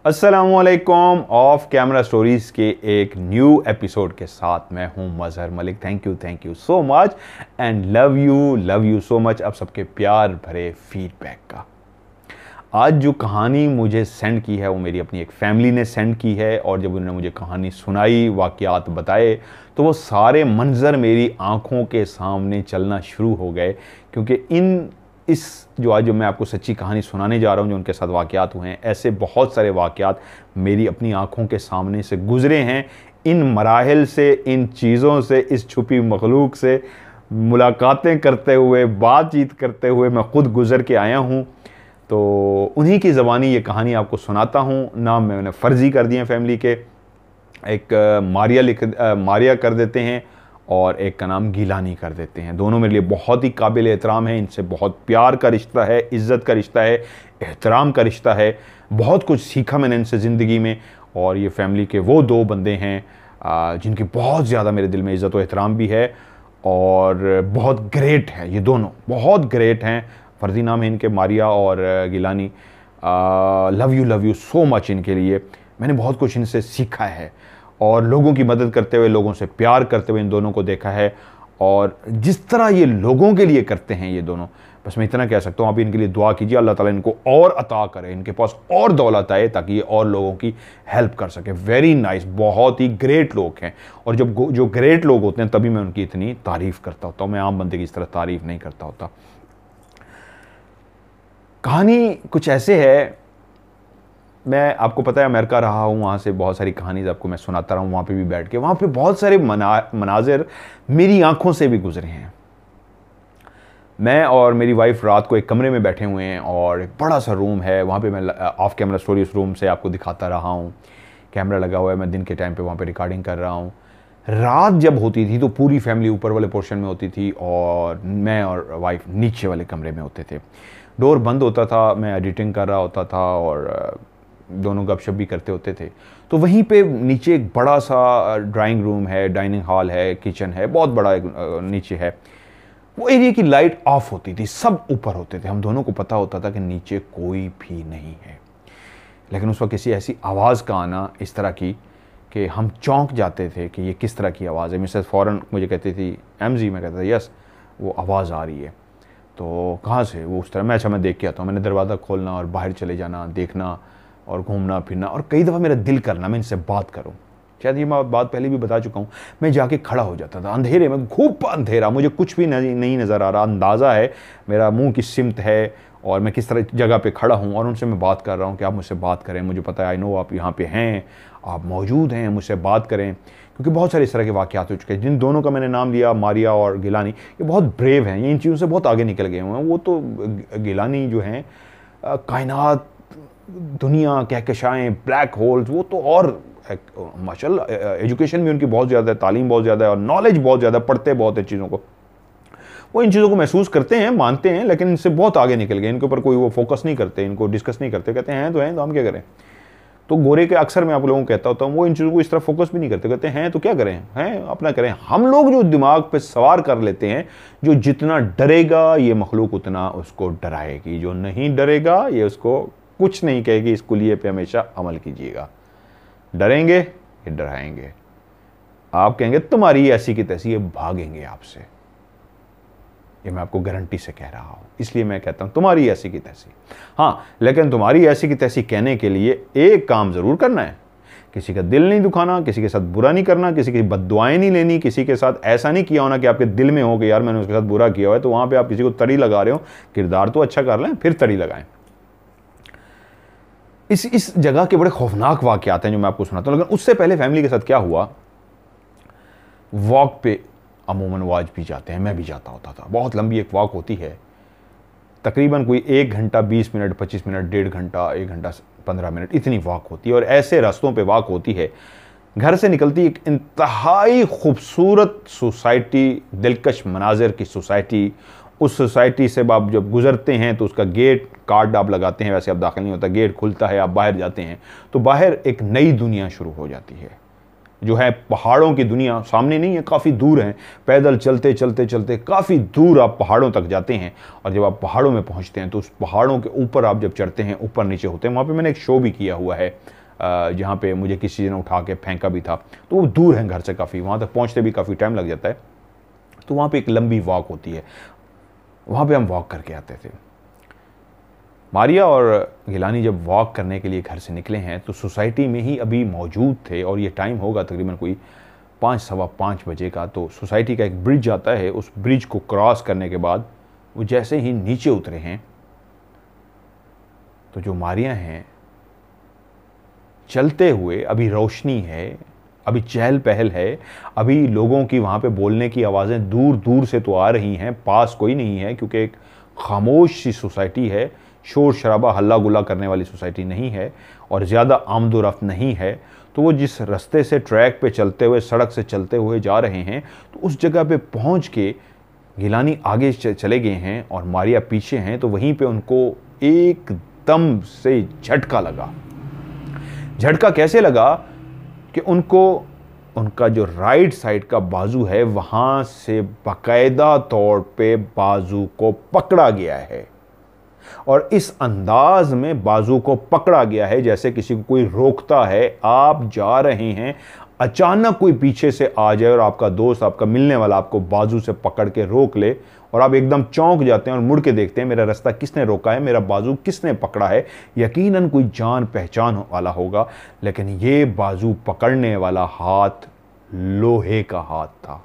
अस्सलामुअलैकुम of camera stories के एक न्यू एपिसोड के साथ मैं हूं Mazhar Malik. Thank you so much and love you so much अब सबके प्यार भरे फीडबैक का। आज जो कहानी मुझे सेंड की है वो मेरी अपनी एक फैमिली ने सेंड की है, और जब उन्होंने मुझे कहानी सुनाई, वाक़यात बताए, तो वो सारे मंज़र मेरी आंखों के सामने चलना शुरू हो गए। क्योंकि जो आज जो मैं आपको सच्ची कहानी सुनाने जा रहा हूँ, जो उनके साथ वाक़यात हुए हैं, ऐसे बहुत सारे वाक़यात मेरी अपनी आंखों के सामने से गुज़रे हैं। इन मराहिल से, इन चीज़ों से, इस छुपी मखलूक से मुलाकातें करते हुए, बातचीत करते हुए मैं ख़ुद गुज़र के आया हूँ। तो उन्हीं की ज़बानी ये कहानी आपको सुनाता हूँ। नाम मैंने फ़र्ज़ी कर दिए हैं फैमिली के, एक मारिया कर देते हैं और एक का नाम गिलानी कर देते हैं। दोनों मेरे लिए बहुत ही काबिल एहतराम है, इनसे बहुत प्यार का रिश्ता है, इज़्ज़त का रिश्ता है, एहतराम का रिश्ता है। बहुत कुछ सीखा मैंने इनसे ज़िंदगी में, और ये फैमिली के वो दो बंदे हैं जिनकी बहुत ज़्यादा मेरे दिल में इज़्ज़त और एहतराम भी है, और बहुत ग्रेट है। ये दोनों बहुत ग्रेट हैं। फ़र्ज़ी नाम है इनके, मारिया और Gilani. Love you so much इनके लिए। मैंने बहुत कुछ इनसे सीखा है, और लोगों की मदद करते हुए, लोगों से प्यार करते हुए इन दोनों को देखा है। और जिस तरह ये लोगों के लिए करते हैं ये दोनों, बस मैं इतना कह सकता हूँ, आप इनके लिए दुआ कीजिए, अल्लाह ताला इनको और अता करे, इनके पास और दौलत आए ताकि ये और लोगों की हेल्प कर सके। वेरी नाइस, बहुत ही ग्रेट लोग हैं। और जब जो ग्रेट लोग होते हैं तभी मैं उनकी इतनी तारीफ़ करता होता हूँ, मैं आम बंदे की इस तरह तारीफ़ नहीं करता होता। कहानी कुछ ऐसे है, मैं आपको पता है अमेरिका रहा हूँ, वहाँ से बहुत सारी कहानी आपको मैं सुनाता रहा हूँ, वहाँ पे भी बैठ के। वहाँ पे बहुत सारे मनाजिर मेरी आंखों से भी गुजरे हैं। मैं और मेरी वाइफ रात को एक कमरे में बैठे हुए हैं, और एक बड़ा सा रूम है वहाँ पे। मैं ऑफ कैमरा स्टोरी उस रूम से आपको दिखाता रहा हूँ। कैमरा लगा हुआ है, मैं दिन के टाइम पर वहाँ पर रिकॉर्डिंग कर रहा हूँ। रात जब होती थी तो पूरी फैमिली ऊपर वाले पोर्शन में होती थी, और मैं और वाइफ नीचे वाले कमरे में होते थे। डोर बंद होता था, मैं एडिटिंग कर रहा होता था, और दोनों गपशप भी करते होते थे। तो वहीं पे नीचे एक बड़ा सा ड्राइंग रूम है, डाइनिंग हॉल है, किचन है, बहुत बड़ा एक नीचे है। वो एरिया की लाइट ऑफ होती थी, सब ऊपर होते थे। हम दोनों को पता होता था कि नीचे कोई भी नहीं है, लेकिन उस वक्त किसी ऐसी आवाज़ का आना इस तरह की कि हम चौंक जाते थे कि ये किस तरह की आवाज़ है। मिसेस फ़ौरन मुझे कहती थी एमजी, मैं कहता था यस, वो आवाज़ आ रही है। तो कहाँ से? वो उस तरह। मैं देख के आता हूँ। मैंने दरवाज़ा खोलना और बाहर चले जाना, देखना और घूमना फिरना, और कई दफ़ा मेरा दिल करना मैं इनसे बात करूं। शायद ये मैं बात पहले भी बता चुका हूं। मैं जाके खड़ा हो जाता था अंधेरे में, खूब अंधेरा, मुझे कुछ भी नहीं नज़र आ रहा। अंदाज़ा है मेरा मुंह की सिमत है और मैं किस तरह जगह पे खड़ा हूं, और उनसे मैं बात कर रहा हूं कि आप मुझसे बात करें, मुझे पता है, आई नो आप यहाँ पे हैं, आप मौजूद हैं, मुझसे बात करें। क्योंकि बहुत सारे इस तरह के वाक़यात हो चुके हैं। जिन दोनों का मैंने नाम लिया, मारिया और गिलानी, ये बहुत ब्रेव हैं, ये इन चीज़ों से बहुत आगे निकल गए हुए हैं। वो तो गिलानी जो हैं कायनात, दुनिया, कहकशाएँ, ब्लैक होल्स, वो तो और माशाल्लाह एजुकेशन भी उनकी बहुत ज़्यादा है, तालीम बहुत ज़्यादा है, और नॉलेज बहुत ज़्यादा, पढ़ते बहुत है चीज़ों को। वो इन चीज़ों को महसूस करते हैं, मानते हैं, लेकिन इनसे बहुत आगे निकल गए। इनके ऊपर कोई वो फोकस नहीं करते, इनको डिस्कस नहीं करते। कहते हैं तो हम क्या करें। तो गोरे के अक्सर मैं आप लोगों को कहता होता हूँ, वो इन चीज़ों को इस तरह फोकस भी नहीं करते। कहते हैं तो क्या करें, हैं अपना करें। हम लोग जो दिमाग पे सवार कर लेते हैं, जो जितना डरेगा ये मखलूक उतना उसको डराएगी, जो नहीं डरेगा ये उसको कुछ नहीं कहेगी। इस कुलिये पे हमेशा अमल कीजिएगा। डरेंगे ये डराएंगे, आप कहेंगे तुम्हारी ऐसी की तैसी, ये भागेंगे आपसे। ये मैं आपको गारंटी से कह रहा हूं, इसलिए मैं कहता हूं तुम्हारी ऐसी की तैसी। हाँ, लेकिन तुम्हारी ऐसी की तैसी कहने के लिए एक काम जरूर करना है। किसी का दिल नहीं दुखाना, किसी के साथ बुरा नहीं करना, किसी की बद्दुआएं नहीं लेनी, किसी के साथ ऐसा नहीं किया होना कि आपके दिल में हो कि यार मैंने उसके साथ बुरा किया हुआ है, तो वहां पे आप किसी को तड़ी लगा रहे हो। किरदार तो अच्छा कर लें, फिर तड़ी लगाएं। इस जगह के बड़े खौफनाक वाक़यात हैं जो मैं आपको सुनाता हूँ। लेकिन उससे पहले फैमिली के साथ क्या हुआ, वॉक पे अमूमन वो आज भी जाते हैं, मैं भी जाता होता था। बहुत लंबी एक वॉक होती है, तकरीबन कोई 1 घंटा 20 मिनट, 25 मिनट, 1.5 घंटा, 1 घंटा 15 मिनट, इतनी वॉक होती है। और ऐसे रास्तों पे वॉक होती है, घर से निकलती एक इंतहाई खूबसूरत सोसाइटी, दिलकश मनाजिर की सोसाइटी। उस सोसाइटी से आप जब गुजरते हैं तो उसका गेट कार्ड आप लगाते हैं, वैसे आप दाखिल नहीं होता, गेट खुलता है, आप बाहर जाते हैं तो बाहर एक नई दुनिया शुरू हो जाती है। जो है पहाड़ों की दुनिया सामने नहीं है, काफ़ी दूर है। पैदल चलते चलते चलते काफ़ी दूर आप पहाड़ों तक जाते हैं, और जब आप पहाड़ों में पहुंचते हैं तो उस पहाड़ों के ऊपर आप जब चढ़ते हैं, ऊपर नीचे होते हैं। वहाँ पे मैंने एक शो भी किया हुआ है जहाँ पे मुझे किसी ने उठा के फेंका भी था। तो वो दूर है घर से काफ़ी, वहाँ तक पहुँचते भी काफ़ी टाइम लग जाता है। तो वहाँ पर एक लंबी वॉक होती है, वहाँ पर हम वॉक करके आते थे। मारिया और गिलानी जब वॉक करने के लिए घर से निकले हैं तो सोसाइटी में ही अभी मौजूद थे, और ये टाइम होगा तकरीबन कोई 5 सवा 5 बजे का। तो सोसाइटी का एक ब्रिज आता है, उस ब्रिज को क्रॉस करने के बाद वो जैसे ही नीचे उतरे हैं तो जो मारिया हैं चलते हुए, अभी रोशनी है, अभी चहल पहल है, अभी लोगों की वहाँ पे बोलने की आवाज़ें दूर दूर से तो आ रही हैं, पास कोई नहीं है क्योंकि एक खामोश सी सोसाइटी है, शोर शराबा हल्ला गुल्ला करने वाली सोसाइटी नहीं है, और ज़्यादा आमदोरफ्त नहीं है। तो वो जिस रास्ते से ट्रैक पे चलते हुए, सड़क से चलते हुए जा रहे हैं, तो उस जगह पे पहुंच के गिलानी आगे चले गए हैं और मारिया पीछे हैं। तो वहीं पे उनको एकदम से झटका लगा। झटका कैसे लगा कि उनको उनका जो राइट साइड का बाजू है वहाँ से बाकायदा तौर पे बाजू को पकड़ा गया है, और इस अंदाज में बाजू को पकड़ा गया है जैसे किसी को कोई रोकता है। आप जा रहे हैं, अचानक कोई पीछे से आ जाए और आपका दोस्त, आपका मिलने वाला आपको बाजू से पकड़ के रोक ले, और आप एकदम चौंक जाते हैं और मुड़ के देखते हैं मेरा रास्ता किसने रोका है, मेरा बाजू किसने पकड़ा है। यकीनन कोई जान पहचान वाला होगा, लेकिन ये बाजू पकड़ने वाला हाथ लोहे का हाथ था।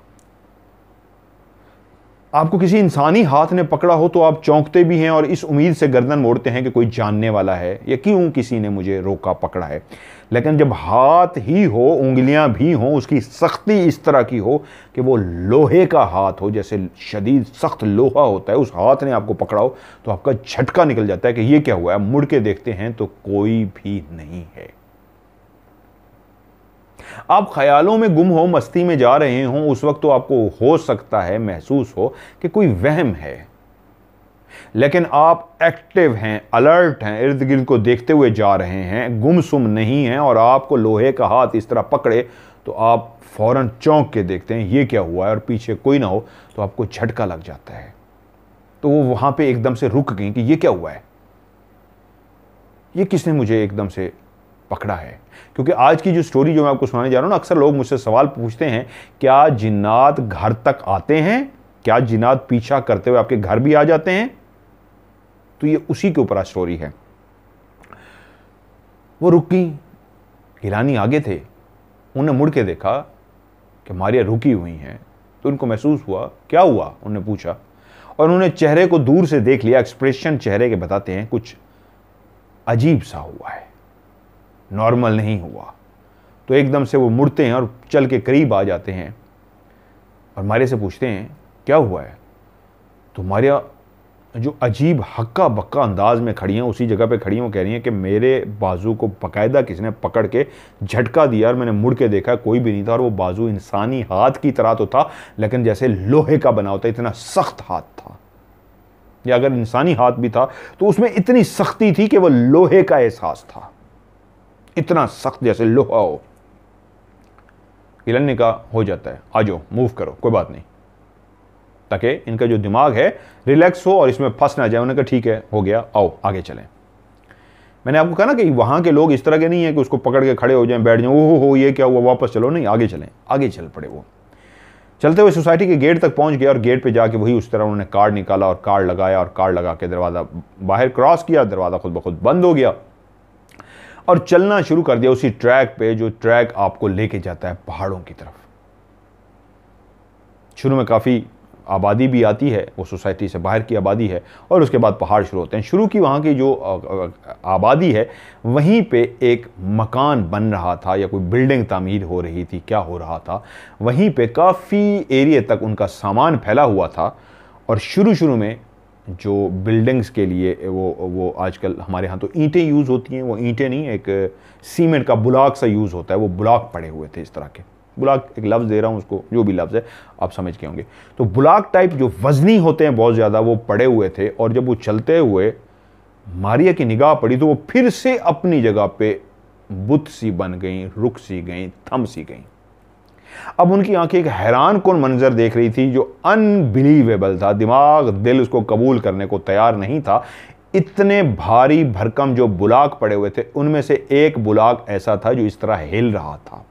आपको किसी इंसानी हाथ ने पकड़ा हो तो आप चौंकते भी हैं और इस उम्मीद से गर्दन मोड़ते हैं कि कोई जानने वाला है या क्यों किसी ने मुझे रोका पकड़ा है। लेकिन जब हाथ ही हो, उंगलियां भी हों, उसकी सख्ती इस तरह की हो कि वो लोहे का हाथ हो, जैसे शदीद सख्त लोहा होता है, उस हाथ ने आपको पकड़ा हो, तो आपका झटका निकल जाता है कि ये क्या हुआ है। मुड़ के देखते हैं तो कोई भी नहीं है। आप ख्यालों में गुम हो, मस्ती में जा रहे हो, उस वक्त तो आपको हो सकता है महसूस हो कि कोई वहम है, लेकिन आप एक्टिव हैं, अलर्ट हैं, इर्द गिर्द को देखते हुए जा रहे हैं, गुमसुम नहीं हैं, और आपको लोहे का हाथ इस तरह पकड़े तो आप फौरन चौंक के देखते हैं ये क्या हुआ है, और पीछे कोई ना हो तो आपको झटका लग जाता है। तो वो वहां पे एकदम से रुक गई कि ये क्या हुआ है, ये किसने मुझे एकदम से पकड़ा है। क्योंकि आज की जो स्टोरी जो मैं आपको सुनाने जा रहा हूं ना, अक्सर लोग मुझसे सवाल पूछते हैं, क्या जिन्नात घर तक आते हैं, क्या जिन्नात पीछा करते हुए आपके घर भी आ जाते हैं। तो ये उसी के ऊपर स्टोरी है। वो रुक गई, गिलानी आगे थे, उन्हें मुड़ के देखा कि मारिया रुकी हुई हैं, तो उनको महसूस हुआ क्या हुआ, उन्होंने पूछा, और उन्होंने चेहरे को दूर से देख लिया। एक्सप्रेशन चेहरे के बताते हैं कुछ अजीब सा हुआ है, नॉर्मल नहीं हुआ। तो एकदम से वो मुड़ते हैं और चल के करीब आ जाते हैं और मारिया से पूछते हैं क्या हुआ है। तो मारिया जो अजीब हक्का बक्का अंदाज में खड़ी हैं, उसी जगह पे खड़ी हैं, वो कह रही हैं कि मेरे बाजू को बाकायदा किसी ने पकड़ के झटका दिया और मैंने मुड़ के देखा कोई भी नहीं था, और वो बाजू इंसानी हाथ की तरह तो था, लेकिन जैसे लोहे का बना होता, इतना सख्त हाथ था, या अगर इंसानी हाथ भी था तो उसमें इतनी सख्ती थी कि वो लोहे का एहसास था, इतना सख्त जैसे लोहा हो। गिलानी ने कहा हो जाता है, आ जाओ, मूव करो, कोई बात नहीं, ताकि इनका जो दिमाग है रिलैक्स हो और इसमें फंस ना जाए। उन्होंने कहा ठीक है, हो गया, आओ आगे चलें। मैंने आपको कहा ना कि वहां के लोग इस तरह के नहीं है कि उसको पकड़ के खड़े हो जाएं, बैठ जाएं, ओहो हो ये क्या हुआ, वापस चलो, नहीं, आगे चलें। आगे चल पड़े। वो चलते हुए सोसाइटी के गेट तक पहुंच गया और गेट पे जाके वही उस तरह उन्होंने कार्ड निकाला और कार्ड लगाया और कार्ड लगा के दरवाज़ा बाहर क्रॉस किया, दरवाज़ा खुद ब खुद बंद हो गया और चलना शुरू कर दिया उसी ट्रैक पे जो ट्रैक आपको लेके जाता है पहाड़ों की तरफ। शुरू में काफ़ी आबादी भी आती है, वो सोसाइटी से बाहर की आबादी है, और उसके बाद पहाड़ शुरू होते हैं। शुरू की वहाँ की जो आबादी है, वहीं पे एक मकान बन रहा था या कोई बिल्डिंग तामीर हो रही थी, क्या हो रहा था, वहीं पे काफ़ी एरिया तक उनका सामान फैला हुआ था। और शुरू में जो बिल्डिंग्स के लिए वो आजकल हमारे यहाँ तो ईंटें यूज़ होती हैं, वो ईंटें नहीं, एक सीमेंट का ब्लॉक सा यूज़ होता है, वो ब्लॉक पड़े हुए थे इस तरह के। ब्लॉक एक लफ्ज़ दे रहा हूँ उसको, जो भी लफ्ज़ है आप समझ के होंगे। तो ब्लॉक टाइप जो वजनी होते हैं बहुत ज़्यादा, वो पड़े हुए थे। और जब वो चलते हुए मारिया की निगाह पड़ी तो वो फिर से अपनी जगह पे बुत सी बन गई, रुक सी गई, थम सी गई। अब उनकी आंखें एक हैरान कौन मंजर देख रही थी जो अनबिलीवेबल था। दिमाग दिल उसको कबूल करने को तैयार नहीं था। इतने भारी भरकम जो बुलाक पड़े हुए थे, उनमें से एक बुलाक ऐसा था जो इस तरह हिल रहा था।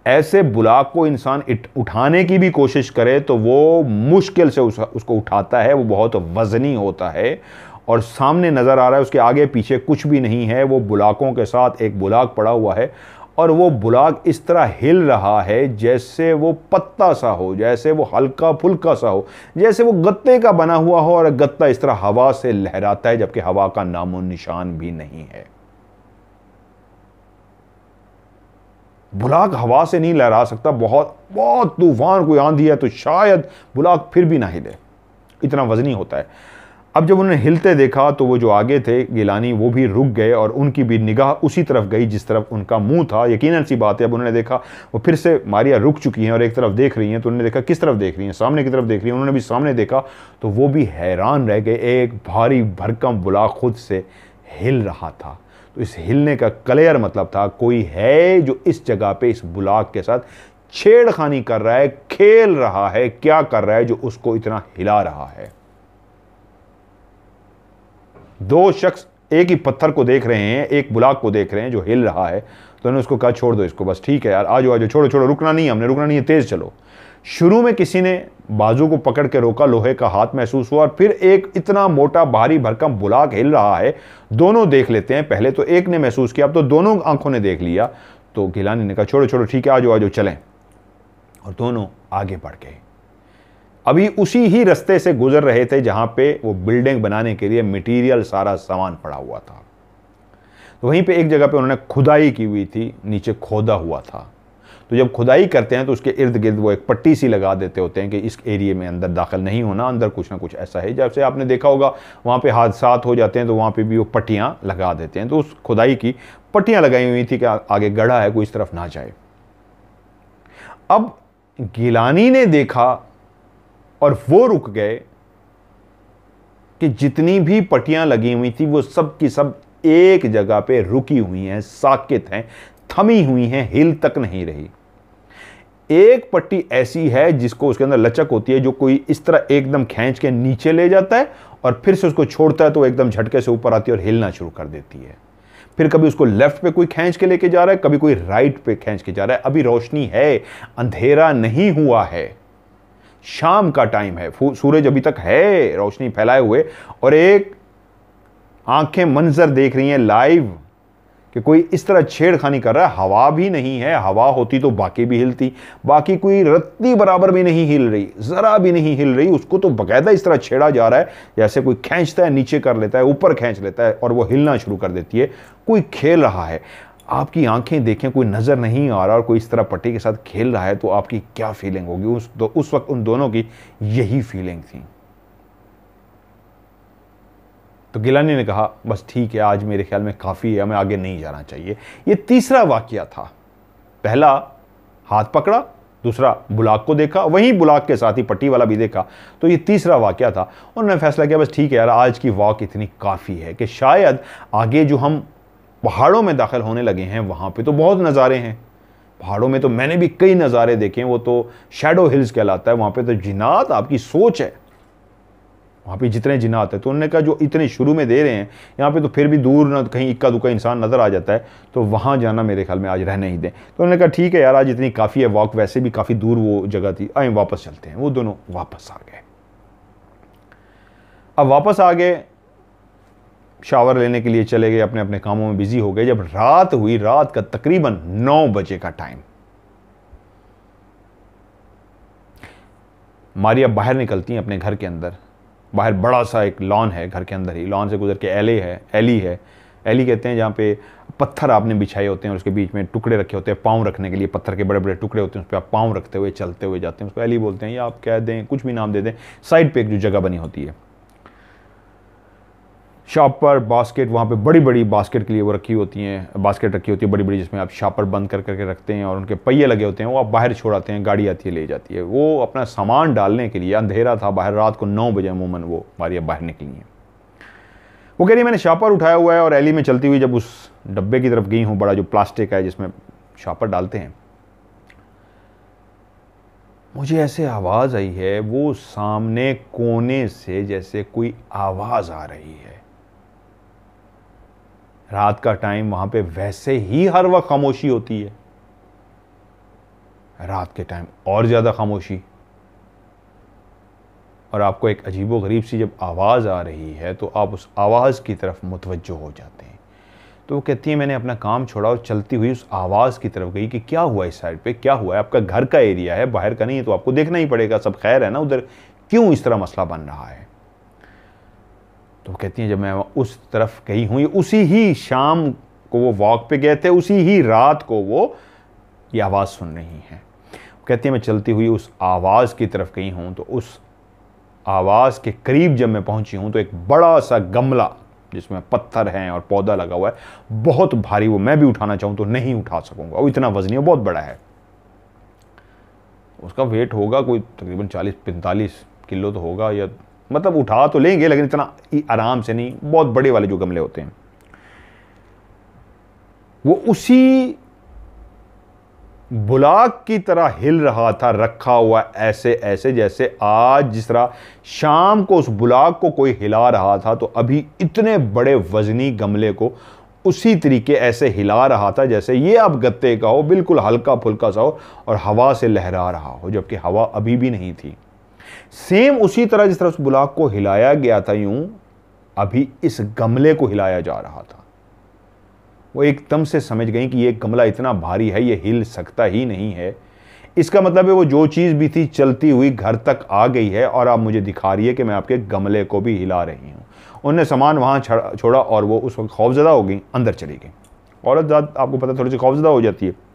ऐसे बुलाक को इंसान उठाने की भी कोशिश करे तो वो मुश्किल से उसको उठाता है। वो बहुत वजनी होता है और सामने नजर आ रहा है उसके आगे पीछे कुछ भी नहीं है। वो बुलाकों के साथ एक बुलाक पड़ा हुआ है और वो बुलाक इस तरह हिल रहा है जैसे वो पत्ता सा हो, जैसे वो हल्का फुल्का सा हो, जैसे वो गत्ते का बना हुआ हो और गत्ता इस तरह हवा से लहराता है जबकि हवा का नामो निशान भी नहीं है। बुलाक हवा से नहीं लहरा सकता। बहुत बहुत तूफान कोई आंधी है तो शायद बुलाक फिर भी ना हिले, इतना वजनी होता है। अब जब उन्होंने हिलते देखा तो वो जो आगे थे गिलानी, वो भी रुक गए और उनकी भी निगाह उसी तरफ गई जिस तरफ उनका मुंह था। यकीनन सी बात है, अब उन्होंने देखा वो फिर से मारिया रुक चुकी हैं और एक तरफ देख रही हैं। तो उन्होंने देखा किस तरफ देख रही हैं, सामने की तरफ देख रही हैं। उन्होंने भी सामने देखा तो वो भी हैरान रह गए। एक भारी भरकम बुलाक खुद से हिल रहा था। तो इस हिलने का क्लियर मतलब था कोई है जो इस जगह पे इस बुलाक के साथ छेड़खानी कर रहा है, खेल रहा है। क्या कर रहा है जो उसको इतना हिला रहा है? दो शख्स एक ही पत्थर को देख रहे हैं, एक बुलाक को देख रहे हैं जो हिल रहा है। तो उन्होंने उसको कहा छोड़ दो इसको, बस ठीक है यार, आ जाओ आ जाओ, छोड़ो छोड़ो, रुकना नहीं है, हमने रुकना नहीं है, तेज चलो। शुरू में किसी ने बाजू को पकड़ के रोका, लोहे का हाथ महसूस हुआ और फिर एक इतना मोटा भारी भरकम बुलाक हिल रहा है। दोनों देख लेते हैं। पहले तो एक ने महसूस किया, अब तो दोनों आंखों ने देख लिया। तो गिलानी ने कहा छोड़ो छोड़ो ठीक है, आ जाओ आ जाओ चलें। और दोनों आगे बढ़ गए। अभी उसी ही रास्ते से गुजर रहे थे जहां पे वो बिल्डिंग बनाने के लिए मटेरियल सारा सामान पड़ा हुआ था। तो वहीं पे एक जगह पे उन्होंने खुदाई की हुई थी, नीचे खोदा हुआ था। तो जब खुदाई करते हैं तो उसके इर्द गिर्द वो एक पट्टी सी लगा देते होते हैं कि इस एरिया में अंदर दाखिल नहीं होना, अंदर कुछ ना कुछ ऐसा है। जैसे आपने देखा होगा वहाँ पे हादसात हो जाते हैं तो वहाँ पे भी वो पट्टियाँ लगा देते हैं। तो उस खुदाई की पट्टियाँ लगाई हुई थी कि आगे गड्ढा है, कोई इस तरफ ना जाए। अब गिलानी ने देखा और वो रुक गए कि जितनी भी पट्टियाँ लगी हुई थी वो सब की सब एक जगह पे रुकी हुई हैं, साकित हैं, थमी हुई हैं, हिल तक नहीं रही। एक पट्टी ऐसी है जिसको उसके अंदर लचक होती है, जो कोई इस तरह एकदम खींच के नीचे ले जाता है और फिर से उसको छोड़ता है तो एकदम झटके से ऊपर आती है और हिलना शुरू कर देती है। फिर कभी उसको लेफ्ट पे कोई खींच के लेके जा रहा है, कभी कोई राइट पे खींच के जा रहा है। अभी रोशनी है, अंधेरा नहीं हुआ है, शाम का टाइम है, सूरज अभी तक है रोशनी फैलाए हुए। और एक आंखें मंजर देख रही हैं लाइव कि कोई इस तरह छेड़खानी कर रहा है। हवा भी नहीं है, हवा होती तो बाकी भी हिलती, बाकी कोई रत्ती बराबर भी नहीं हिल रही, जरा भी नहीं हिल रही। उसको तो बकायदा इस तरह छेड़ा जा रहा है जैसे कोई खींचता है, नीचे कर लेता है, ऊपर खींच लेता है और वो हिलना शुरू कर देती है। कोई खेल रहा है। आपकी आंखें देखें, कोई नजर नहीं आ रहा और कोई इस तरह पट्टी के साथ खेल रहा है तो आपकी क्या फीलिंग होगी? उस वक्त उन दोनों की यही फीलिंग थी। तो गिलानी ने कहा बस ठीक है, आज मेरे ख्याल में काफ़ी है, हमें आगे नहीं जाना चाहिए। ये तीसरा वाकया था। पहला हाथ पकड़ा, दूसरा बुलाक को देखा, वहीं बुलाक के साथ ही पट्टी वाला भी देखा। तो ये तीसरा वाकया था। उन्होंने फैसला किया बस ठीक है यार, आज की वॉक इतनी काफ़ी है कि शायद आगे जो हम पहाड़ों में दाखिल होने लगे हैं वहाँ पे तो बहुत नज़ारे हैं। पहाड़ों में तो मैंने भी कई नज़ारे देखे हैं, वो तो शैडो हिल्स कहलाता है। वहाँ पे तो जिन्नात आपकी सोच है, वहाँ पे जितने जिन्नात है। तो उन्होंने कहा जो इतने शुरू में दे रहे हैं यहाँ पे तो फिर भी दूर ना कहीं इक्का दुक्का इंसान नज़र आ जाता है, तो वहाँ जाना मेरे ख्याल में आज रहने ही दें। तो उन्होंने कहा ठीक है यार, आज इतनी काफ़ी है वॉक, वैसे भी काफ़ी दूर वो जगह थी, आए वापस चलते हैं। वो दोनों वापस आ गए। अब वापस आ गए, शावर लेने के लिए चले गए, अपने अपने कामों में बिजी हो गए। जब रात हुई, रात का तकरीबन 9 बजे का टाइम, मारिया बाहर निकलती हैं अपने घर के अंदर। बाहर बड़ा सा एक लॉन है, घर के अंदर ही लॉन से गुजर के एली कहते हैं, जहाँ पे पत्थर आपने बिछाए होते हैं और उसके बीच में टुकड़े रखे होते हैं पाँव रखने के लिए। पत्थर के बड़े बड़े टुकड़े होते हैं, उस पर आप पाँव रखते हुए चलते हुए जाते हैं, उसको एली बोलते हैं, या आप कह दें कुछ भी नाम दे दें। साइड पे एक जो जगह बनी होती है, शॉपर बास्केट, वहाँ पे बड़ी बड़ी बास्केट के लिए वो रखी होती हैं, बास्केट रखी होती है बड़ी बड़ी, जिसमें आप शॉपर बंद कर करके रखते हैं और उनके पहिए लगे होते हैं, वो आप बाहर छोड़ाते हैं, गाड़ी आती है ले जाती है। वो अपना सामान डालने के लिए, अंधेरा था बाहर, रात को 9 बजे अमूमन वो मारिया बाहर निकली हैं। वो कह रही है मैंने शॉपर उठाया हुआ है और एली में चलती हुई जब उस डब्बे की तरफ गई हूँ, बड़ा जो प्लास्टिक है जिसमें शॉपर डालते हैं, मुझे ऐसे आवाज़ आई है, वो सामने कोने से जैसे कोई आवाज़ आ रही है। रात का टाइम वहां पे वैसे ही हर वक्त खामोशी होती है, रात के टाइम और ज़्यादा खामोशी। और आपको एक अजीबोगरीब सी जब आवाज़ आ रही है तो आप उस आवाज़ की तरफ मुतवज्जो हो जाते हैं। तो वो कहती है मैंने अपना काम छोड़ा और चलती हुई उस आवाज़ की तरफ गई कि क्या हुआ इस साइड पे, क्या हुआ है, आपका घर का एरिया है, बाहर का नहीं है, तो आपको देखना ही पड़ेगा, सब खैर है ना उधर, क्यों इस तरह मसला बन रहा है। तो कहती हैं जब मैं उस तरफ गई हूँ, उसी ही शाम को वो वॉक पे गए थे, उसी ही रात को वो ये आवाज़ सुन रही हैं। कहती है मैं चलती हुई उस आवाज़ की तरफ गई हूँ, तो उस आवाज़ के करीब जब मैं पहुंची हूँ तो एक बड़ा सा गमला जिसमें पत्थर हैं और पौधा लगा हुआ है, बहुत भारी, वो मैं भी उठाना चाहूँ तो नहीं उठा सकूंगा, वो इतना वजनी है, बहुत बड़ा है। उसका वेट होगा कोई तकरीबन 40-45 किलो तो होगा, या मतलब उठा तो लेंगे लेकिन इतना आराम से नहीं, बहुत बड़े वाले जो गमले होते हैं। वो उसी बुलाक की तरह हिल रहा था, रखा हुआ ऐसे ऐसे, जैसे आज जिस तरह शाम को उस बुलाक को कोई हिला रहा था, तो अभी इतने बड़े वजनी गमले को उसी तरीके ऐसे हिला रहा था जैसे ये अब गत्ते का हो, बिल्कुल हल्का फुल्का सा हो और हवा से लहरा रहा हो, जबकि हवा अभी भी नहीं थी। सेम उसी तरह जिस तरह उस बुलाक को हिलाया गया था, यूं अभी इस गमले को हिलाया जा रहा था। वो एकदम से समझ गई कि ये गमला इतना भारी है, ये हिल सकता ही नहीं है। इसका मतलब है वो जो चीज़ भी थी चलती हुई घर तक आ गई है और आप मुझे दिखा रही है कि मैं आपके गमले को भी हिला रही हूँ। उन्होंने सामान वहाँ छोड़ा और वो उस वक्त खौफजदा हो गई, अंदर चली गई। औरत आपको पता थोड़ी सी खौफजदा हो जाती है।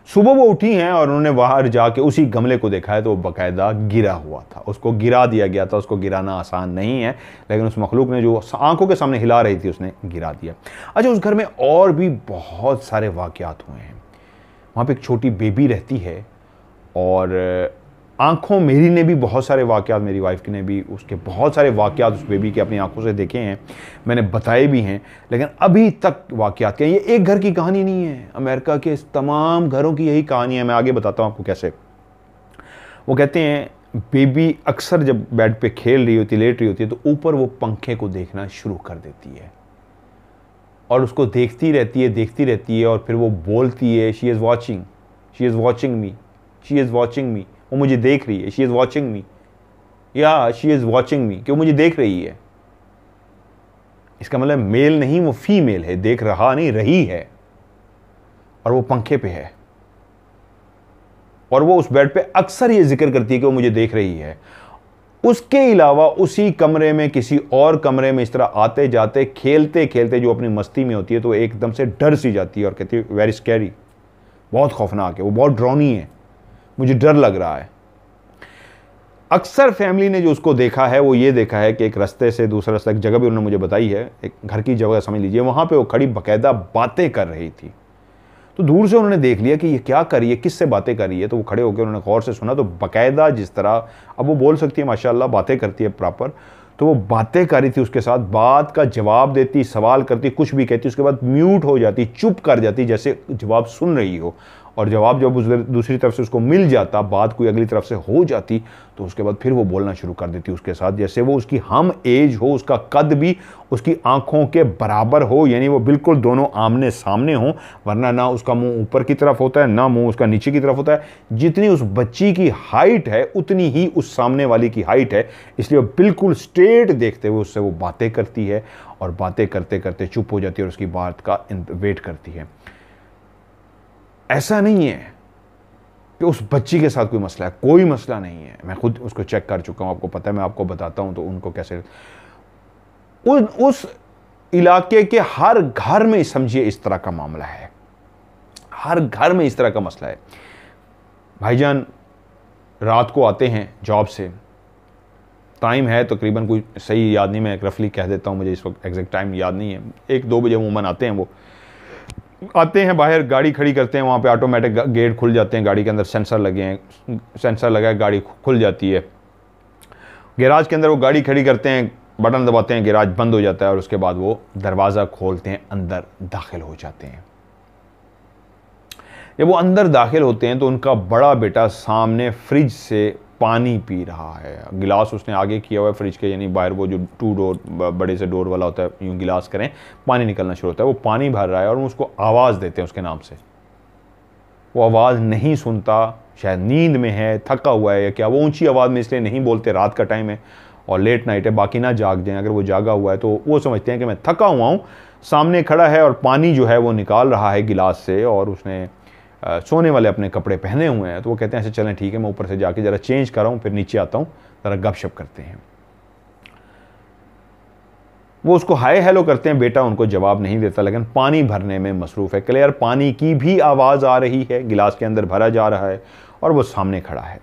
सुबह वो उठी हैं और उन्होंने बाहर जाके उसी गमले को देखा है तो वो बाकायदा गिरा हुआ था, उसको गिरा दिया गया था। उसको गिराना आसान नहीं है, लेकिन उस मखलूक ने जो आंखों के सामने हिला रही थी उसने गिरा दिया। अच्छा, उस घर में और भी बहुत सारे वाक़यात हुए हैं। वहाँ पे एक छोटी बेबी रहती है और आंखों मेरी ने भी बहुत सारे वाक़यात, मेरी वाइफ ने भी उसके बहुत सारे वाक़यात उस बेबी के अपनी आंखों से देखे हैं, मैंने बताए भी हैं, लेकिन अभी तक वाक़यात क्या, ये एक घर की कहानी नहीं है, अमेरिका के इस तमाम घरों की यही कहानी है। मैं आगे बताता हूँ आपको कैसे। वो कहते हैं बेबी अक्सर जब बेड पे खेल रही होती, लेट रही होती है, तो ऊपर वो पंखे को देखना शुरू कर देती है और उसको देखती रहती है और फिर वो बोलती है she is watching, she is watching me, she is watching मी, वो मुझे देख रही है, शी इज़ वॉचिंग मी, या शी इज़ वॉचिंग मी, कि वो मुझे देख रही है। इसका मतलब मेल नहीं, वो फीमेल है, देख रहा नहीं, रही है, और वो पंखे पे है और वो उस बेड पे अक्सर ये जिक्र करती है कि वो मुझे देख रही है। उसके अलावा उसी कमरे में किसी और कमरे में इस तरह आते जाते खेलते खेलते जो अपनी मस्ती में होती है, तो एकदम से डर सी जाती है और कहती है वेरी स्कैरी, बहुत खौफनाक है, वो बहुत ड्रॉनी है, मुझे डर लग रहा है। अक्सर फैमिली ने जो उसको देखा है वो ये देखा है कि एक रास्ते से दूसरा रास्ता, एक जगह भी उन्होंने मुझे बताई है, एक घर की जगह समझ लीजिए, वहाँ पे वो खड़ी बाकायदा बातें कर रही थी। तो दूर से उन्होंने देख लिया कि ये क्या कर रही है, किससे बातें कर रही है, तो वो खड़े होकर उन्होंने गौर से सुना, तो बाकायदा जिस तरह अब वो बोल सकती है, माशाल्लाह बातें करती है प्रॉपर, तो वो बातें कर रही थी उसके साथ, बात का जवाब देती, सवाल करती, कुछ भी कहती, उसके बाद म्यूट हो जाती, चुप कर जाती, जैसे जवाब सुन रही हो, और जवाब जब उस दूसरी तरफ से उसको मिल जाता, बात कोई अगली तरफ से हो जाती, तो उसके बाद फिर वो बोलना शुरू कर देती उसके साथ, जैसे वो उसकी हम एज हो, उसका कद भी उसकी आंखों के बराबर हो, यानी वो बिल्कुल दोनों आमने सामने हो, वरना ना उसका मुंह ऊपर की तरफ होता है, ना मुंह उसका नीचे की तरफ होता है। जितनी उस बच्ची की हाइट है उतनी ही उस सामने वाली की हाइट है, इसलिए वो बिल्कुल स्ट्रेट देखते हुए उससे वो बातें करती है और बातें करते करते चुप हो जाती है और उसकी बात का वेट करती है। ऐसा नहीं है कि उस बच्ची के साथ कोई मसला है, कोई मसला नहीं है, मैं खुद उसको चेक कर चुका हूं, आपको पता है, मैं आपको बताता हूं तो उनको कैसे, उस इलाके के हर घर में समझिए इस तरह का मामला है, हर घर में इस तरह का मसला है। भाईजान रात को आते हैं जॉब से, टाइम है तकरीबन कोई सही याद नहीं, मैं रफली कह देता हूं, मुझे इस वक्त एग्जैक्ट टाइम याद नहीं है, 1-2 बजे अमूमन आते हैं। वो आते हैं, बाहर गाड़ी खड़ी करते हैं, वहाँ पे ऑटोमेटिक गेट खुल जाते हैं, गाड़ी के अंदर सेंसर लगे हैं, सेंसर लगा है, गाड़ी खुल जाती है। गैराज के अंदर वो गाड़ी खड़ी करते हैं, बटन दबाते हैं, गैराज बंद हो जाता है और उसके बाद वो दरवाज़ा खोलते हैं, अंदर दाखिल हो जाते हैं। जब वो अंदर दाखिल होते हैं तो उनका बड़ा बेटा सामने फ्रिज से पानी पी रहा है। गिलास उसने आगे किया हुआ है फ्रिज के, यानी बाहर वो जो 2 डोर बड़े से डोर वाला होता है, यूँ गिलास करें पानी निकलना शुरू होता है, वो पानी भर रहा है और उसको आवाज़ देते हैं उसके नाम से। वो आवाज़ नहीं सुनता, शायद नींद में है, थका हुआ है या क्या। वो ऊंची आवाज़ में इसलिए नहीं बोलते, रात का टाइम है और लेट नाइट है, बाकी ना जाग जाएं। अगर वो जागा हुआ है तो वो समझते हैं कि मैं थका हुआ हूँ, सामने खड़ा है और पानी जो है वो निकाल रहा है गिलास से, और उसने सोने वाले अपने कपड़े पहने हुए हैं। तो वो कहते हैं ऐसे चलें ठीक है, मैं ऊपर से जाके ज़रा चेंज कर रहा हूँ, फिर नीचे आता हूँ, ज़रा गपशप करते हैं। वो उसको हाय हेलो करते हैं, बेटा उनको जवाब नहीं देता, लेकिन पानी भरने में मसरूफ़ है। क्लियर पानी की भी आवाज़ आ रही है, गिलास के अंदर भरा जा रहा है और वो सामने खड़ा है।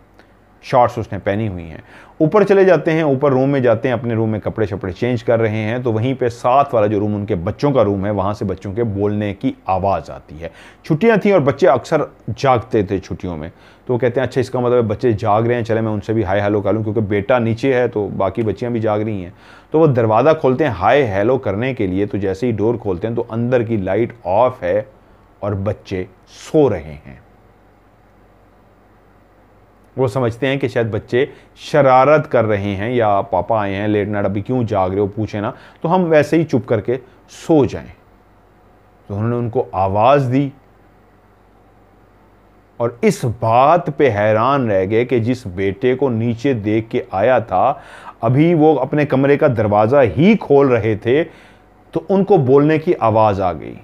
शॉर्ट्स उसने पहनी हुई हैं। ऊपर चले जाते हैं, ऊपर रूम में जाते हैं, अपने रूम में कपड़े शपड़े चेंज कर रहे हैं। तो वहीं पे साथ वाला जो रूम उनके बच्चों का रूम है, वहाँ से बच्चों के बोलने की आवाज़ आती है। छुट्टियाँ थी और बच्चे अक्सर जागते थे छुट्टियों में। तो वो कहते हैं अच्छा इसका मतलब है बच्चे जाग रहे हैं, चले मैं उनसे भी हाय हेलो कर लूँ, क्योंकि बेटा नीचे है तो बाकी बच्चियाँ भी जाग रही हैं। तो वो दरवाज़ा खोलते हैं हाय हेलो करने के लिए। तो जैसे ही डोर खोलते हैं तो अंदर की लाइट ऑफ है और बच्चे सो रहे हैं। वो समझते हैं कि शायद बच्चे शरारत कर रहे हैं या पापा आए हैं लेट नाइट, अभी क्यों जाग रहे हो पूछे ना, तो हम वैसे ही चुप करके सो जाएं। तो उन्होंने उनको आवाज़ दी और इस बात पे हैरान रह गए कि जिस बेटे को नीचे देख के आया था, अभी वो अपने कमरे का दरवाज़ा ही खोल रहे थे तो उनको बोलने की आवाज़ आ गई।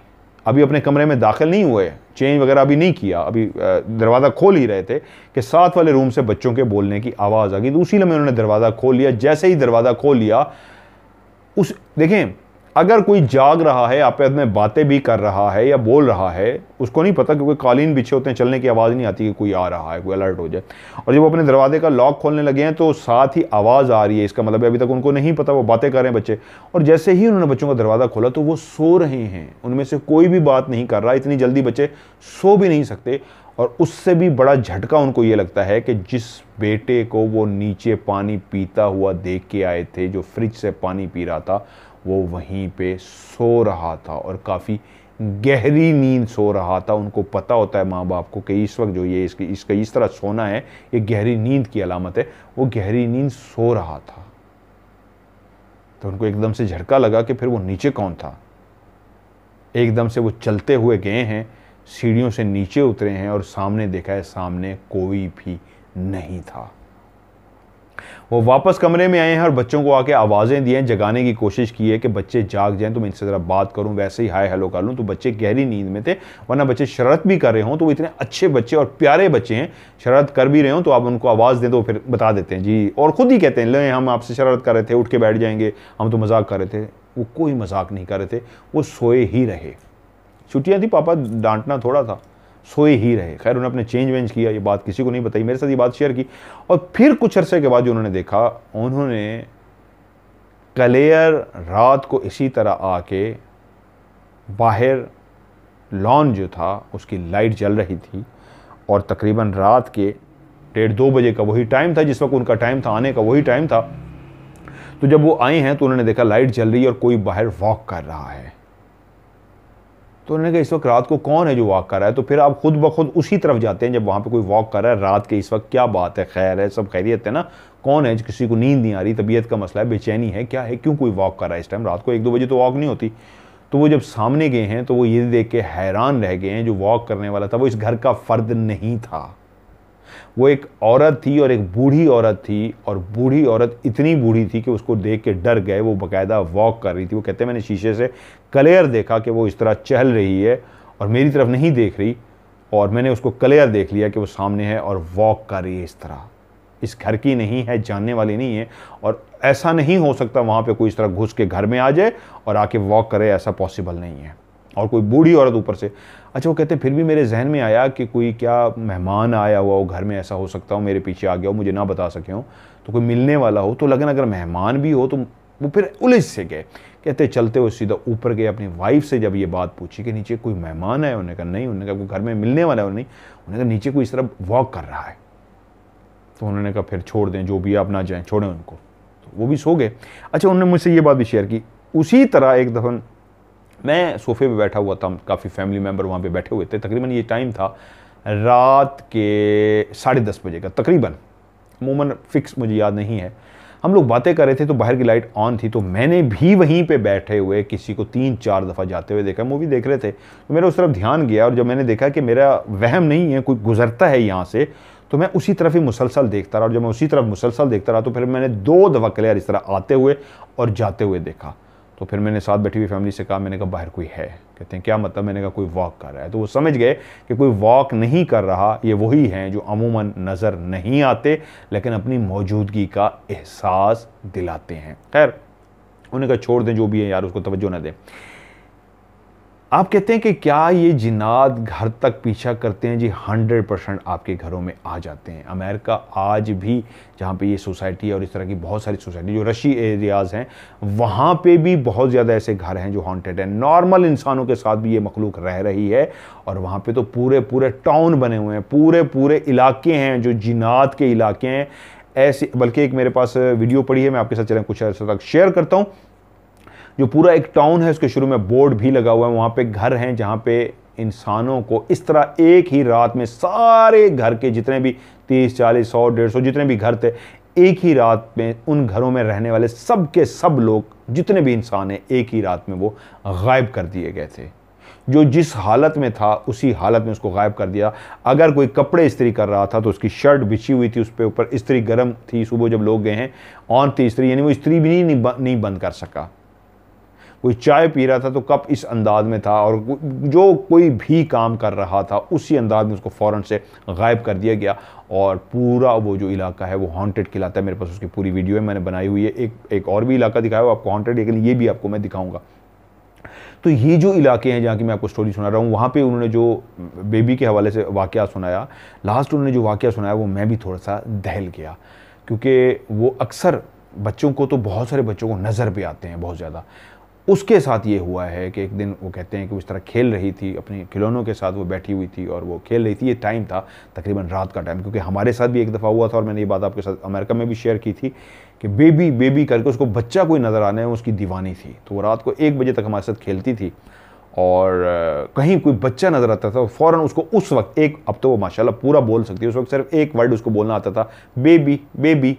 अभी अपने कमरे में दाखिल नहीं हुए, चेंज वगैरह अभी नहीं किया, अभी दरवाज़ा खोल ही रहे थे कि साथ वाले रूम से बच्चों के बोलने की आवाज़ आ गई। तो उसी में उन्होंने दरवाज़ा खोल लिया। जैसे ही दरवाज़ा खोल लिया, देखें अगर कोई जाग रहा है, आपस में बातें भी कर रहा है या बोल रहा है, उसको नहीं पता, क्योंकि कालीन बिछे होते हैं, चलने की आवाज़ नहीं आती कि कोई आ रहा है, कोई अलर्ट हो जाए। और जब वो अपने दरवाजे का लॉक खोलने लगे हैं तो साथ ही आवाज़ आ रही है, इसका मतलब अभी तक उनको नहीं पता, वो बातें कर रहे हैं बच्चे। और जैसे ही उन्होंने बच्चों का दरवाज़ा खोला तो वो सो रहे हैं, उनमें से कोई भी बात नहीं कर रहा। इतनी जल्दी बच्चे सो भी नहीं सकते। और उससे भी बड़ा झटका उनको ये लगता है कि जिस बेटे को वो नीचे पानी पीता हुआ देख के आए थे, जो फ्रिज से पानी पी रहा था, वो वहीं पे सो रहा था और काफ़ी गहरी नींद सो रहा था। उनको पता होता है माँ बाप को कि इस वक्त जो ये इसका इस तरह सोना है, ये गहरी नींद की अलामत है। वो गहरी नींद सो रहा था। तो उनको एकदम से झटका लगा कि फिर वो नीचे कौन था। एकदम से वो चलते हुए गए हैं, सीढ़ियों से नीचे उतरे हैं और सामने देखा है, सामने कोई भी नहीं था। वो वापस कमरे में आए हैं और बच्चों को आके आवाज़ें दी हैं, जगाने की कोशिश की है कि बच्चे जाग जाएं तो मैं इनसे ज़रा बात करूं, वैसे ही हाय हेलो कर लूं। तो बच्चे गहरी नींद में थे, वरना बच्चे शरारत भी कर रहे हों तो वो इतने अच्छे बच्चे और प्यारे बच्चे हैं, शरारत कर भी रहे हों तो आप उनको आवाज़ दें तो फिर बता देते हैं जी, और ख़ुद ही कहते हैं ले हम आपसे शरारत कर रहे थे, उठ के बैठ जाएंगे, हम तो मजाक कर रहे थे। वो कोई मजाक नहीं कर रहे थे, वो सोए ही रहे। छुट्टियाँ थी, पापा डांटना थोड़ा था, सोए ही रहे। खैर उन्होंने अपने चेंज वेंज किया, ये बात किसी को नहीं बताई, मेरे साथ ये बात शेयर की। और फिर कुछ अरसे के बाद जो उन्होंने देखा, उन्होंने क्लियर रात को इसी तरह आके बाहर लॉन जो था उसकी लाइट जल रही थी और तकरीबन रात के 1:30-2 बजे का वही टाइम था जिस वक्त उनका टाइम था आने का, वही टाइम था। तो जब वो आए हैं तो उन्होंने देखा लाइट जल रही है और कोई बाहर वॉक कर रहा है। तो उन्होंने कहा इस वक्त रात को कौन है जो वॉक कर रहा है। तो फिर आप खुद ब खुद उसी तरफ जाते हैं जब वहाँ पे कोई वॉक कर रहा है रात के इस वक्त, क्या बात है, खैर है, सब खैरियत है ना, कौन है, किसी को नींद नहीं आ रही, तबीयत का मसला है, बेचैनी है, क्या है, क्यों कोई वॉक कर रहा है इस टाइम रात को, 1-2 बजे तो वॉक नहीं होती। तो वो जब सामने गए हैं तो वो ये देख के हैरान रह गए हैं, जो वॉक करने वाला था वो इस घर का फर्द नहीं था। वो एक औरत थी और एक बूढ़ी औरत थी, और बूढ़ी औरत इतनी बूढ़ी थी कि उसको देख के डर गए। वो बाकायदा वॉक कर रही थी। वो कहते हैं मैंने शीशे से क्लियर देखा कि वो इस तरह चल रही है और मेरी तरफ नहीं देख रही, और मैंने उसको क्लियर देख लिया कि वो सामने है और वॉक कर रही है इस तरह। इस घर की नहीं है, जानने वाली नहीं है, और ऐसा नहीं हो सकता वहाँ पे कोई इस तरह घुस के घर में आ जाए और आके वॉक करे, ऐसा पॉसिबल नहीं है। और कोई बूढ़ी औरत ऊपर से। अच्छा, वो कहते फिर भी मेरे जहन में आया कि कोई क्या मेहमान आया हुआ हो घर में, ऐसा हो सकता हो मेरे पीछे आ गया हो, मुझे ना बता सके हो, तो कोई मिलने वाला हो। तो लगन अगर मेहमान भी हो तो वो फिर उलझ से गए। कहते चलते हुए सीधा ऊपर गए, अपनी वाइफ से जब ये बात पूछी कि नीचे कोई मेहमान है, उन्होंने कहा नहीं। उन्होंने कहा कोई घर में मिलने वाला है, नहीं। उन्होंने कहा नीचे कोई इस तरह वॉक कर रहा है। तो उन्होंने कहा फिर छोड़ दें, जो भी आप ना जाएँ, छोड़ें उनको। तो वो भी सो गए। अच्छा, उन्होंने मुझसे ये बात भी शेयर की। उसी तरह एक दफ़ा मैं सोफे पे बैठा हुआ था, काफ़ी फैमिली मेम्बर वहाँ पे बैठे हुए थे। तकरीबन ये टाइम था रात के 10:30 बजे का तकरीबन, अमूमन फिक्स मुझे याद नहीं है। हम लोग बातें कर रहे थे तो बाहर की लाइट ऑन थी, तो मैंने भी वहीं पे बैठे हुए किसी को 3-4 दफ़ा जाते हुए देखा। मूवी देख रहे थे तो मेरा उस तरफ ध्यान गया, और जब मैंने देखा कि मेरा वहम नहीं है, कोई गुजरता है यहाँ से, तो मैं उसी तरफ ही मुसलसल देखता रहा। और जब मैं उसी तरफ मुसलसल देखता रहा तो फिर मैंने 2 दफ़ा क्लियर इस तरह आते हुए और जाते हुए देखा। तो फिर मैंने साथ बैठी हुई फैमिली से कहा, मैंने कहा बाहर कोई है। कहते हैं क्या मतलब? मैंने कहा कोई वॉक कर रहा है। तो वो समझ गए कि कोई वॉक नहीं कर रहा, ये वही हैं जो अमूमन नज़र नहीं आते लेकिन अपनी मौजूदगी का एहसास दिलाते हैं। खैर, उन्होंने कहा छोड़ दें, जो भी है यार, उसको तवज्जो न दें। आप कहते हैं कि क्या ये जिन्नात घर तक पीछा करते हैं? जी 100% आपके घरों में आ जाते हैं। अमेरिका आज भी, जहाँ पे ये सोसाइटी और इस तरह की बहुत सारी सोसाइटी जो रशी एरियाज़ हैं, वहाँ पे भी बहुत ज़्यादा ऐसे घर हैं जो हॉन्टेड हैं। नॉर्मल इंसानों के साथ भी ये मखलूक रह रही है, और वहाँ पे तो पूरे पूरे टाउन बने हुए हैं, पूरे पूरे इलाके हैं जो जिन्नात के इलाके हैं ऐसे। बल्कि एक मेरे पास वीडियो पड़ी है, मैं आपके साथ चलें कुछ अर्से तक शेयर करता हूँ। जो पूरा एक टाउन है, उसके शुरू में बोर्ड भी लगा हुआ है, वहाँ पे घर हैं जहाँ पे इंसानों को इस तरह एक ही रात में सारे घर के जितने भी 30, 40, 100, 150 जितने भी घर थे, एक ही रात में उन घरों में रहने वाले सब के सब लोग, जितने भी इंसान हैं, एक ही रात में वो गायब कर दिए गए थे। जो जिस हालत में था उसी हालत में उसको गायब कर दिया। अगर कोई कपड़े इस्त्री कर रहा था तो उसकी शर्ट बिछी हुई थी, उस पर ऊपर इस्त्री गर्म थी, सुबह जब लोग गए हैं ऑन थी इस्त्री, यानी वो इस्त्री भी नहीं बंद कर सका। कोई चाय पी रहा था तो कप इस अंदाज में था, और जो कोई भी काम कर रहा था उसी अंदाज में उसको फ़ौरन से गायब कर दिया गया। और पूरा वो जो इलाका है वो हॉन्टेड कहलाता है। मेरे पास उसकी पूरी वीडियो है, मैंने बनाई हुई है। एक और भी इलाका दिखाया हुआ आपको हॉन्टेड, लेकिन ये भी आपको मैं दिखाऊंगा। तो ये जो इलाके हैं जहाँ की मैं आपको स्टोरी सुना रहा हूँ, वहाँ पे उन्होंने जो बेबी के हवाले से वाक़या सुनाया, लास्ट उन्होंने जो वाक़या सुनाया वो मैं भी थोड़ा सा दहल गया, क्योंकि वो अक्सर बच्चों को, तो बहुत सारे बच्चों को नज़र भी आते हैं बहुत ज़्यादा। उसके साथ ये हुआ है कि एक दिन वो कहते हैं कि उस तरह खेल रही थी, अपने खिलौनों के साथ वो बैठी हुई थी और वो खेल रही थी। ये टाइम था तकरीबन रात का टाइम, क्योंकि हमारे साथ भी एक दफ़ा हुआ था और मैंने ये बात आपके साथ अमेरिका में भी शेयर की थी कि बेबी बेबी करके उसको बच्चा कोई नज़र आने है, उसकी दीवानी थी। तो वो रात को 1 बजे तक हमारे साथ खेलती थी, और कहीं कोई बच्चा नज़र आता था फ़ौरन उसको उस वक्त अब तो वो माशाल्लाह पूरा बोल सकती है, उस वक्त सिर्फ एक वर्ड उसको बोलना आता था, बेबी बेबी।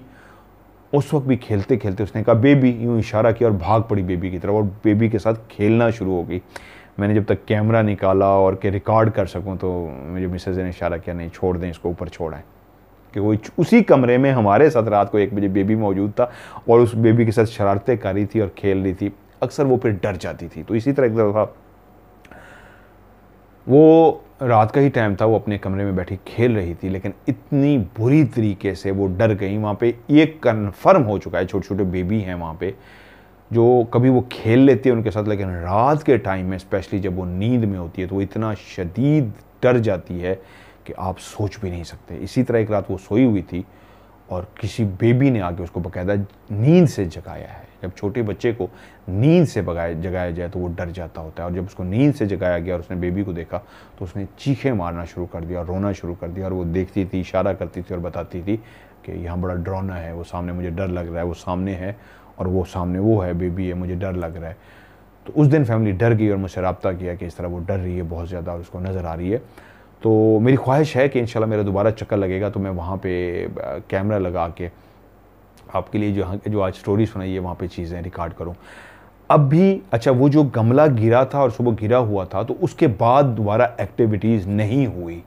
उस वक्त भी खेलते खेलते उसने कहा बेबी, यूँ इशारा किया और भाग पड़ी बेबी की तरफ, और बेबी के साथ खेलना शुरू हो गई। मैंने जब तक कैमरा निकाला और के रिकॉर्ड कर सकूं तो मेरी मिसेज ने इशारा किया, नहीं छोड़ दें इसको, ऊपर छोड़ाएं। कि वो उसी कमरे में हमारे साथ रात को 1 बजे बेबी मौजूद था और उस बेबी के साथ शरारतें कर रही थी और खेल रही थी। अक्सर वो फिर डर जाती थी। तो इसी तरह एक दफ़ा वो रात का ही टाइम था, वो अपने कमरे में बैठी खेल रही थी, लेकिन इतनी बुरी तरीके से वो डर गई। वहाँ पे ये कन्फर्म हो चुका है, छोटे छोटे बेबी हैं वहाँ पे जो कभी वो खेल लेते हैं उनके साथ, लेकिन रात के टाइम में स्पेशली जब वो नींद में होती है तो वो इतना शदीद डर जाती है कि आप सोच भी नहीं सकते। इसी तरह एक रात वो सोई हुई थी और किसी बेबी ने आके उसको बाकायदा नींद से जगाया है। जब छोटे बच्चे को नींद से जगाया जाए तो वो डर जाता होता है, और जब उसको नींद से जगाया गया और उसने बेबी को देखा तो उसने चीखें मारना शुरू कर दिया और रोना शुरू कर दिया। और वो देखती थी, इशारा करती थी और बताती थी कि यहाँ बड़ा डरावना है, वो सामने मुझे डर लग रहा है, वो सामने है और वो सामने वो है, बेबी है, मुझे डर लग रहा है। तो उस दिन फैमिली डर गई और मुझसे रब्ता किया कि इस तरह वो डर रही है बहुत ज़्यादा और उसको नज़र आ रही है। तो मेरी ख्वाहिश है कि इंशाल्लाह मेरा दोबारा चक्कर लगेगा तो मैं वहाँ पे कैमरा लगा के आपके लिए जो आज स्टोरी सुनाई है वहाँ पे चीज़ें रिकॉर्ड करूँ। अब भी अच्छा, वो जो गमला गिरा था और सुबह गिरा हुआ था तो उसके बाद दोबारा एक्टिविटीज़ नहीं हुई।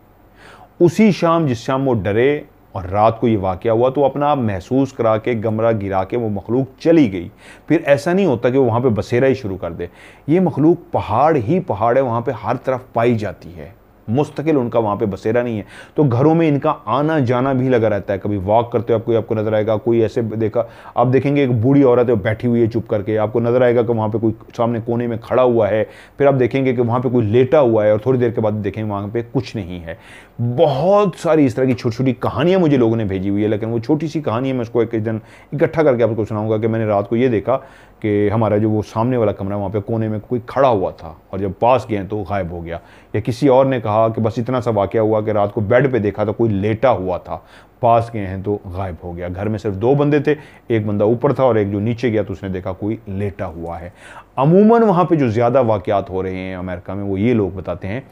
उसी शाम, जिस शाम वो डरे और रात को ये वाक़या हुआ, तो अपना आप महसूस करा के गमला गिरा के वो मखलूक चली गई। फिर ऐसा नहीं होता कि वो वहाँ पे बसेरा ही शुरू कर दे। ये मखलूक पहाड़ ही पहाड़ है, वहाँ पे हर तरफ पाई जाती है, मुस्तकिल उनका वहाँ पे बसेरा नहीं है। तो घरों में इनका आना जाना भी लगा रहता है। कभी वॉक करते हो कोई आपको नज़र आएगा, कोई ऐसे देखा आप देखेंगे एक बूढ़ी औरत है बैठी हुई है चुप करके, आपको नज़र आएगा कि वहाँ पे कोई सामने कोने में खड़ा हुआ है। फिर आप देखेंगे कि वहाँ पे कोई लेटा हुआ है और थोड़ी देर के बाद देखेंगे वहाँ पे कुछ नहीं है। बहुत सारी इस तरह की छोटी छोटी कहानियाँ मुझे लोगों ने भेजी हुई है, लेकिन वो छोटी सी कहानी है, मैं उसको एक दिन इकट्ठा करके आपको सुनाऊंगा कि मैंने रात को ये देखा कि हमारा जो वो सामने वाला कमरा वहाँ पे कोने में कोई खड़ा हुआ था और जब पास गए तो गायब हो गया। या किसी और ने कहा कि बस इतना सा वाक़या हुआ कि रात को बेड पे देखा तो कोई लेटा हुआ था, पास गए हैं तो गायब हो गया। घर में सिर्फ 2 बंदे थे, एक बंदा ऊपर था और एक जो नीचे गया तो उसने देखा कोई लेटा हुआ है। अमूमन वहाँ पे जो ज़्यादा वाक़यात हो रहे हैं अमेरिका में वो ये लोग बताते हैं।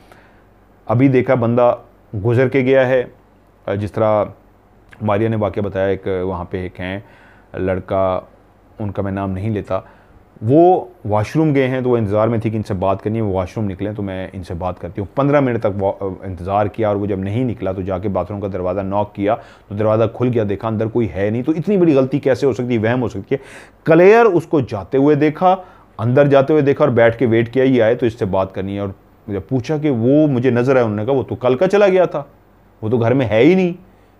अभी देखा बंदा गुजर के गया है, जिस तरह मारिया ने वाक़या बताया, एक वहाँ पे एक हैं लड़का, उनका मैं नाम नहीं लेता, वो वॉशरूम गए हैं तो वो इंतज़ार में थी कि इनसे बात करनी है, वो वॉशरूम निकले तो मैं इनसे बात करती हूँ। 15 मिनट तक इंतज़ार किया और वो जब नहीं निकला तो जाके बाथरूम का दरवाज़ा नॉक किया तो दरवाज़ा खुल गया, देखा अंदर कोई है नहीं। तो इतनी बड़ी गलती कैसे हो सकती है, वहम हो सकती है। क्लियर उसको जाते हुए देखा, अंदर जाते हुए देखा और बैठ के वेट किया ये आए तो इससे बात करनी है। और जब पूछा कि वो मुझे नज़र आया, उन्होंने कहा वो तो कल का चला गया था, वो तो घर में है ही नहीं,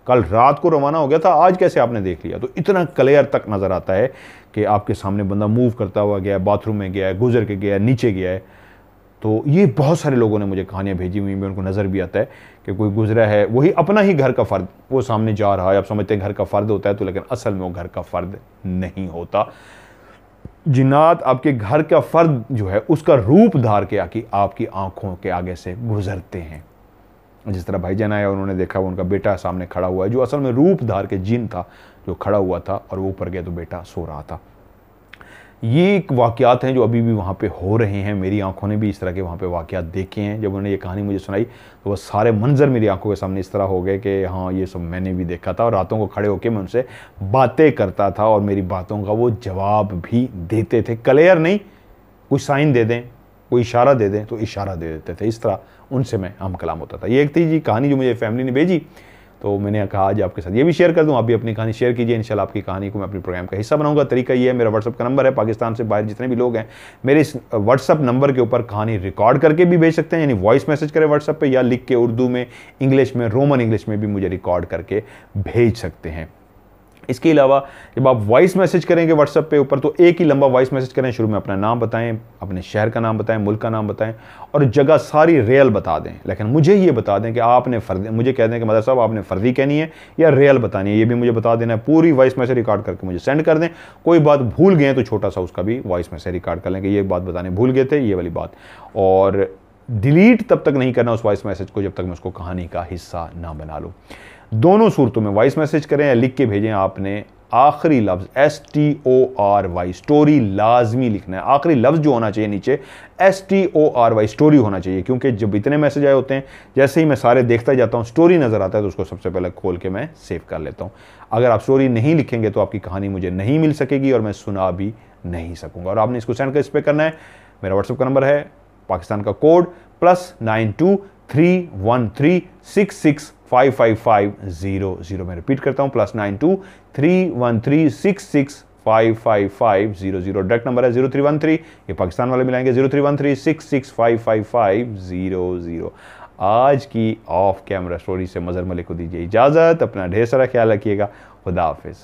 कल रात को रवाना हो गया था, आज कैसे आपने देख लिया। तो इतना क्लियर तक नज़र आता है कि आपके सामने बंदा मूव करता हुआ गया, बाथरूम में गया है, गुजर के गया है, नीचे गया है। तो ये बहुत सारे लोगों ने मुझे कहानियाँ भेजी हुई, उनको नज़र भी आता है कि कोई गुजरा है, वही अपना ही घर का फ़र्द वो सामने जा रहा है। आप समझते हैं घर का फ़र्द होता है तो, लेकिन असल में वो घर का फ़र्द नहीं होता। जिन्नात आपके घर का फ़र्द जो है उसका रूप धार के आके आपकी आंखों के आगे से गुजरते हैं। जिस तरह भाईजान आया, उन्होंने देखा वो उनका बेटा सामने खड़ा हुआ है, जो असल में रूप धार के जिन था जो खड़ा हुआ था, और वो ऊपर गया तो बेटा सो रहा था। ये एक वाक़यात हैं जो अभी भी वहाँ पे हो रहे हैं। मेरी आंखों ने भी इस तरह के वहाँ पे वाक़यात देखे हैं। जब उन्होंने ये कहानी मुझे सुनाई तो वह सारे मंजर मेरी आंखों के सामने इस तरह हो गए कि हाँ ये सब मैंने भी देखा था। और रातों को खड़े होकर मैं उनसे बातें करता था और मेरी बातों का वो जवाब भी देते थे। क्लियर नहीं, कोई साइन दे दें, कोई इशारा दे दें तो इशारा दे देते थे। इस तरह उनसे मैं हम कलाम होता था। ये एक थी जी कहानी जो मुझे फैमिली ने भेजी, तो मैंने कहा आज आपके साथ ये भी शेयर कर दूं। आप भी अपनी कहानी शेयर कीजिए, इंशाल्लाह आपकी कहानी को मैं अपने प्रोग्राम का हिस्सा बनाऊंगा। तरीका ये है, मेरा व्हाट्सअप का नंबर है, पाकिस्तान से बाहर जितने भी लोग हैं मेरे इस व्हाट्सअप नंबर के ऊपर कहानी रिकॉर्ड करके भी भेज सकते हैं, यानी वॉइस मैसेज करें व्हाट्सअप पे, या लिख के उर्दू में, इंग्लिश में, रोमन इंग्लिश में भी मुझे रिकॉर्ड करके भेज सकते हैं। इसके अलावा जब आप वॉइस मैसेज करेंगे व्हाट्सएप पे ऊपर तो एक ही लंबा वॉइस मैसेज करें, शुरू में अपना नाम बताएं, अपने शहर का नाम बताएं, मुल्क का नाम बताएं और जगह सारी रियल बता दें। लेकिन मुझे ये बता दें कि आपने फर्जी, मुझे कह दें कि मदर साहब आपने फर्जी कहनी है या रियल बतानी है, ये भी मुझे बता देना है। पूरी वॉइस मैसेज रिकॉर्ड करके मुझे सेंड कर दें। कोई बात भूल गए तो छोटा सा उसका भी वॉइस मैसेज रिकॉर्ड कर लें कि ये बात बताने भूल गए थे, ये वाली बात। और डिलीट तब तक नहीं करना उस वॉइस मैसेज को जब तक मैं उसको कहानी का हिस्सा ना बना लूँ। दोनों सूरतों में वॉइस मैसेज करें या लिख के भेजें, आपने आखिरी लफ्ज़ STORY स्टोरी लाजमी लिखना है। आखिरी लफ्ज़ जो होना चाहिए नीचे STORY स्टोरी होना चाहिए, क्योंकि जब इतने मैसेज आए होते हैं जैसे ही मैं सारे देखता जाता हूँ स्टोरी नज़र आता है तो उसको सबसे पहले खोल के मैं सेव कर लेता हूँ। अगर आप स्टोरी नहीं लिखेंगे तो आपकी कहानी मुझे नहीं मिल सकेगी और मैं सुना भी नहीं सकूँगा। और आपने इसको सेंड कर इस पर करना है। मेरा व्हाट्सएप का नंबर है, पाकिस्तान का कोड +92 313 6655500। मैं रिपीट करता हूँ, +92 313 6655500। डायरेक्ट नंबर है 0313, ये पाकिस्तान वाले मिलाएंगे 0313 6655500। आज की ऑफ कैमरा स्टोरी से मज़हर मलिक को दीजिए इजाज़त। अपना ढेर सारा ख्याल रखिएगा। खुदा हाफिज़।